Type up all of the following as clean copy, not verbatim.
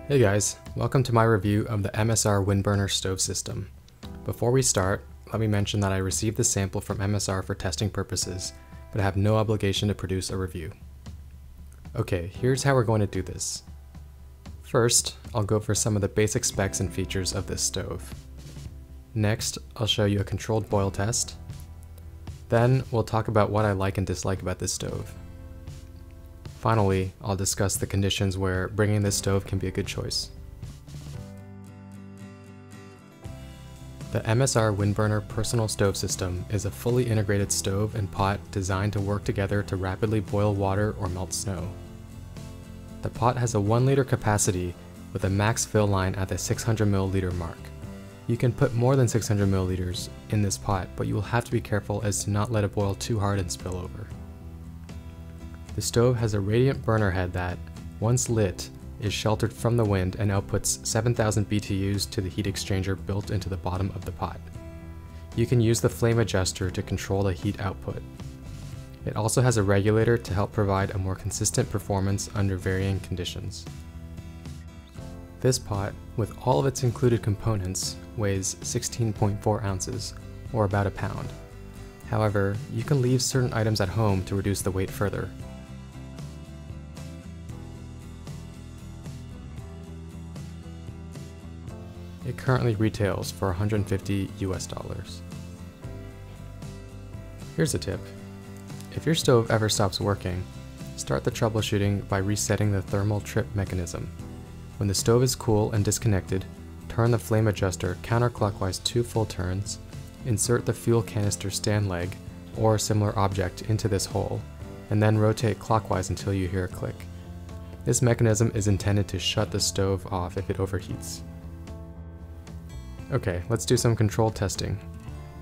Hey guys, welcome to my review of the MSR Windburner stove system. Before we start, let me mention that I received the sample from MSR for testing purposes, but I have no obligation to produce a review. Okay, here's how we're going to do this. First, I'll go over some of the basic specs and features of this stove. Next, I'll show you a controlled boil test. Then, we'll talk about what I like and dislike about this stove. Finally, I'll discuss the conditions where bringing this stove can be a good choice. The MSR Windburner personal stove system is a fully integrated stove and pot designed to work together to rapidly boil water or melt snow. The pot has a 1 liter capacity with a max fill line at the 600 milliliter mark. You can put more than 600 milliliters in this pot, but you will have to be careful as to not let it boil too hard and spill over. The stove has a radiant burner head that, once lit, is sheltered from the wind and outputs 7,000 BTUs to the heat exchanger built into the bottom of the pot. You can use the flame adjuster to control the heat output. It also has a regulator to help provide a more consistent performance under varying conditions. This pot, with all of its included components, weighs 16.4 ounces, or about a pound. However, you can leave certain items at home to reduce the weight further. It currently retails for $150 US. Here's a tip. If your stove ever stops working, start the troubleshooting by resetting the thermal trip mechanism. When the stove is cool and disconnected, turn the flame adjuster counterclockwise 2 full turns, insert the fuel canister stand leg or a similar object into this hole, and then rotate clockwise until you hear a click. This mechanism is intended to shut the stove off if it overheats. Okay, let's do some control testing.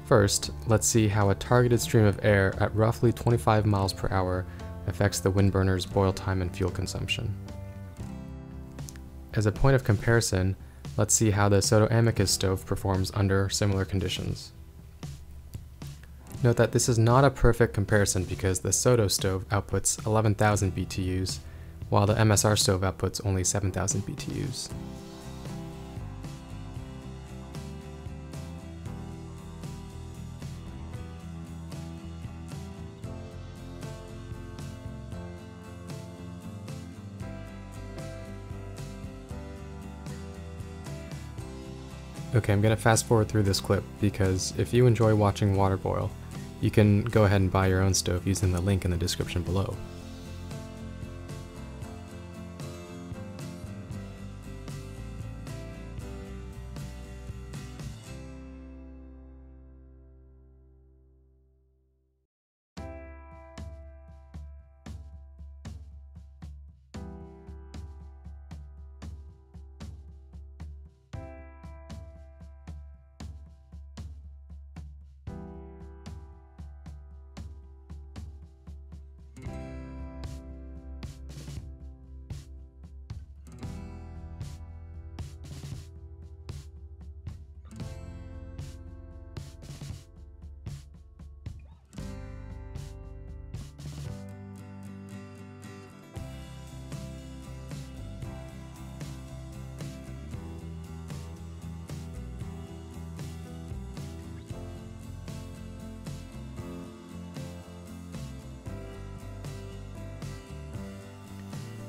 First, let's see how a targeted stream of air at roughly 25 miles per hour affects the Windburner's boil time and fuel consumption. As a point of comparison, let's see how the Soto Amicus stove performs under similar conditions. Note that this is not a perfect comparison because the Soto stove outputs 11,000 BTUs, while the MSR stove outputs only 7,000 BTUs. Okay, I'm going to fast forward through this clip because if you enjoy watching water boil, you can go ahead and buy your own stove using the link in the description below.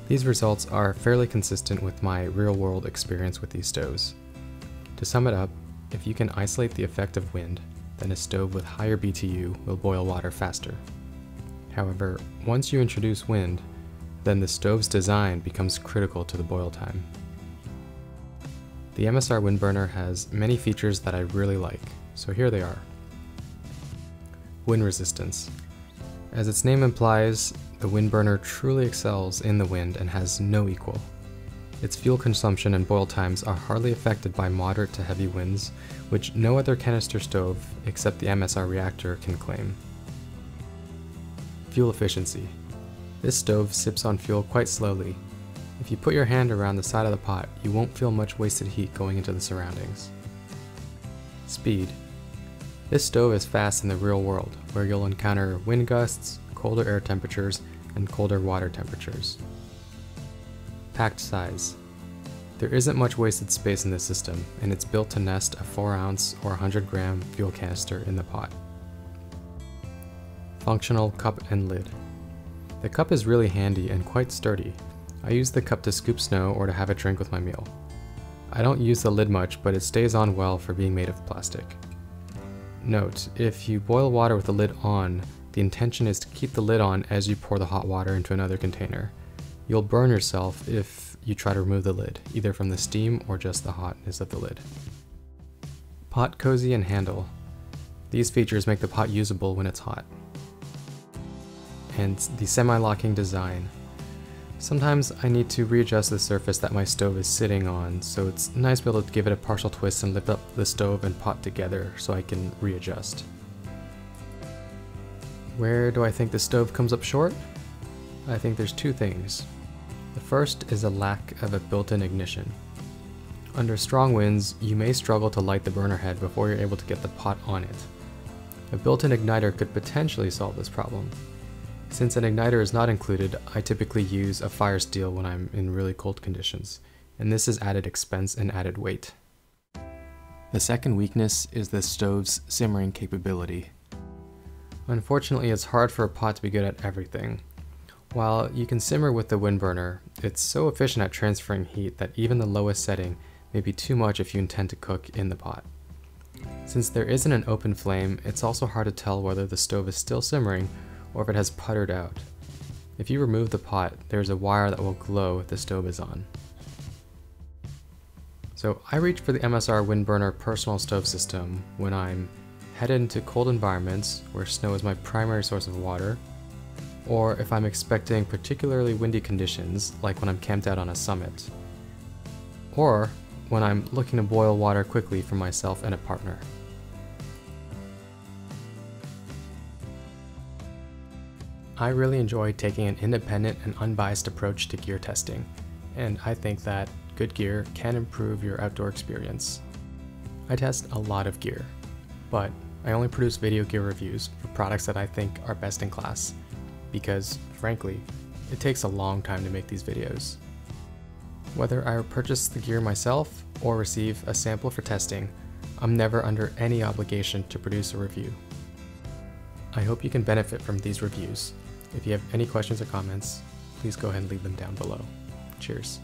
These results are fairly consistent with my real-world experience with these stoves. To sum it up, if you can isolate the effect of wind, then a stove with higher BTU will boil water faster. However, once you introduce wind, then the stove's design becomes critical to the boil time. The MSR Windburner has many features that I really like, so here they are. Wind resistance. As its name implies, the Windburner truly excels in the wind and has no equal. Its fuel consumption and boil times are hardly affected by moderate to heavy winds, which no other canister stove, except the MSR reactor, can claim. Fuel efficiency. This stove sips on fuel quite slowly. If you put your hand around the side of the pot, you won't feel much wasted heat going into the surroundings. Speed. This stove is fast in the real world, where you'll encounter wind gusts, colder air temperatures, and colder water temperatures. Packed size. There isn't much wasted space in this system, and it's built to nest a 4-ounce or 100-gram fuel canister in the pot. Functional cup and lid. The cup is really handy and quite sturdy. I use the cup to scoop snow or to have a drink with my meal. I don't use the lid much, but it stays on well for being made of plastic. Note, if you boil water with the lid on, the intention is to keep the lid on as you pour the hot water into another container. You'll burn yourself if you try to remove the lid, either from the steam or just the hotness of the lid. Pot cozy and handle. These features make the pot usable when it's hot. And the semi-locking design. Sometimes I need to readjust the surface that my stove is sitting on, so it's nice to be able to give it a partial twist and lift up the stove and pot together so I can readjust. Where do I think the stove comes up short? I think there's two things. The first is a lack of a built-in ignition. Under strong winds, you may struggle to light the burner head before you're able to get the pot on it. A built-in igniter could potentially solve this problem. Since an igniter is not included, I typically use a fire steel when I'm in really cold conditions, and this is added expense and added weight. The second weakness is the stove's simmering capability. Unfortunately, it's hard for a pot to be good at everything. While you can simmer with the Windburner, it's so efficient at transferring heat that even the lowest setting may be too much if you intend to cook in the pot. Since there isn't an open flame, it's also hard to tell whether the stove is still simmering or if it has puttered out. If you remove the pot, there's a wire that will glow if the stove is on. So I reach for the MSR Windburner personal stove system when I'm headed into cold environments where snow is my primary source of water, or if I'm expecting particularly windy conditions, like when I'm camped out on a summit, or when I'm looking to boil water quickly for myself and a partner. I really enjoy taking an independent and unbiased approach to gear testing, and I think that good gear can improve your outdoor experience. I test a lot of gear, but I only produce video gear reviews for products that I think are best in class, because, frankly, it takes a long time to make these videos. Whether I purchase the gear myself or receive a sample for testing, I'm never under any obligation to produce a review. I hope you can benefit from these reviews. If you have any questions or comments, please go ahead and leave them down below. Cheers.